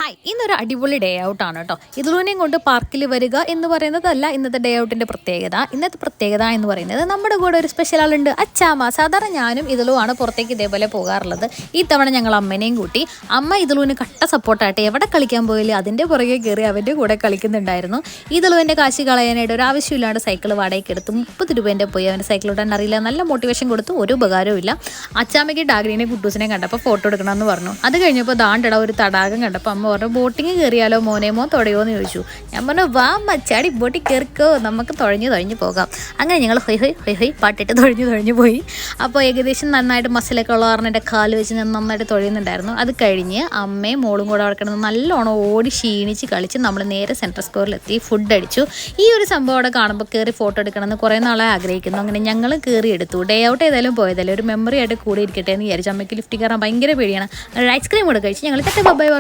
Hi, ഇന്നൊരു അടിപൊളി day ഔട്ടാണ് കേട്ടോ. ഇതിലൂനെയും കൊണ്ട് പാർക്കിൽ വരിക എന്ന് പറയുന്നതല്ല ഇന്നത്തെ ഡേ ഔട്ടിൻ്റെ പ്രത്യേകത. ഇന്നത്തെ പ്രത്യേകത എന്ന് പറയുന്നത് നമ്മുടെ കൂടെ ഒരു സ്പെഷ്യൽ ആളുണ്ട്, അച്ചാമ്മ. സാധാരണ ഞാനും ഇതിലുമാണ് പുറത്തേക്ക് ഇതേപോലെ പോകാറുള്ളത്. ഈ തവണ ഞങ്ങൾ അമ്മേനെയും കൂട്ടി. അമ്മ ഇതിലൂന് കട്ട സപ്പോർട്ടായിട്ട് എവിടെ കളിക്കാൻ പോയില്ല അതിൻ്റെ പുറകെ കയറി അവൻ്റെ കൂടെ കളിക്കുന്നുണ്ടായിരുന്നു. ഇതിലുവിൻ്റെ കാശ് കളയാനായിട്ട് ഒരു ആവശ്യമില്ലാണ്ട് സൈക്കിൾ വാടകയ്ക്ക് എടുത്ത് 30 രൂപേൻ്റെ പോയി. അവൻ്റെ സൈക്കിൾ ഇടാൻ അറിയില്ല, നല്ല മോട്ടിവേഷൻ കൊടുത്തു, ഒരു ഉപകാരവും ഇല്ല. അച്ചാമ്മയ്ക്ക് ഡാഗ്രീനെ കുട്ടൂസിനെ കണ്ടപ്പോൾ ഫോട്ടോ എടുക്കണമെന്ന് പറഞ്ഞു. അത് കഴിഞ്ഞപ്പോൾ ദാണ്ടട ഒരു തടാകം കണ്ടപ്പോൾ അമ്മ പറഞ്ഞു, ബോട്ടിങ് കയറിയാലോ മോനേമോ തുഴയോ എന്ന് ചോദിച്ചു. ഞാൻ പറഞ്ഞു, വാ മച്ചാടി ബോട്ടിൽ കയറിക്കോ, നമുക്ക് തുഴഞ്ഞു പോകാം. അങ്ങനെ ഞങ്ങൾ ഹൊയ് ഹൊയ് ഹൊയ് ഹൊയ് പാട്ടിട്ട് തുഴഞ്ഞു പോയി. അപ്പോൾ ഏകദേശം നന്നായിട്ട് മസിലൊക്കെ ഉള്ള കാരണം എൻ്റെ കാല് വെച്ച് ഞാൻ നന്നായിട്ട് തുഴയുന്നുണ്ടായിരുന്നു. അത് കഴിഞ്ഞ് അമ്മയും മോളും കൂടെ അവിടെ കിടന്ന് നല്ലോണം ഓടി ക്ഷീണിച്ച് കളിച്ച് നമ്മൾ നേരെ സെൻട്രൽ സ്ക്വയറിലെത്തി ഫുഡ് അടിച്ചു. ഈ ഒരു സംഭവം അവിടെ കാണുമ്പോൾ കയറി ഫോട്ടോ എടുക്കണമെന്ന് കുറേ നാളെ ആഗ്രഹിക്കുന്നു. അങ്ങനെ ഞങ്ങൾ കയറി എടുത്തു. ഡേ ഔട്ട് ഏതായാലും പോയതല്ലേ, ഒരു മെമ്മറി ആയിട്ട് കൂടി ഇരിക്കട്ടെ എന്ന് വിചാരിച്ചു. അമ്മയ്ക്ക് ലിഫ്റ്റ് കയറാൻ ഭയങ്കര പേടിയാണ്. ഐസ്ക്രീം കൂടെ കഴിച്ച് ഞങ്ങൾ ബൈ.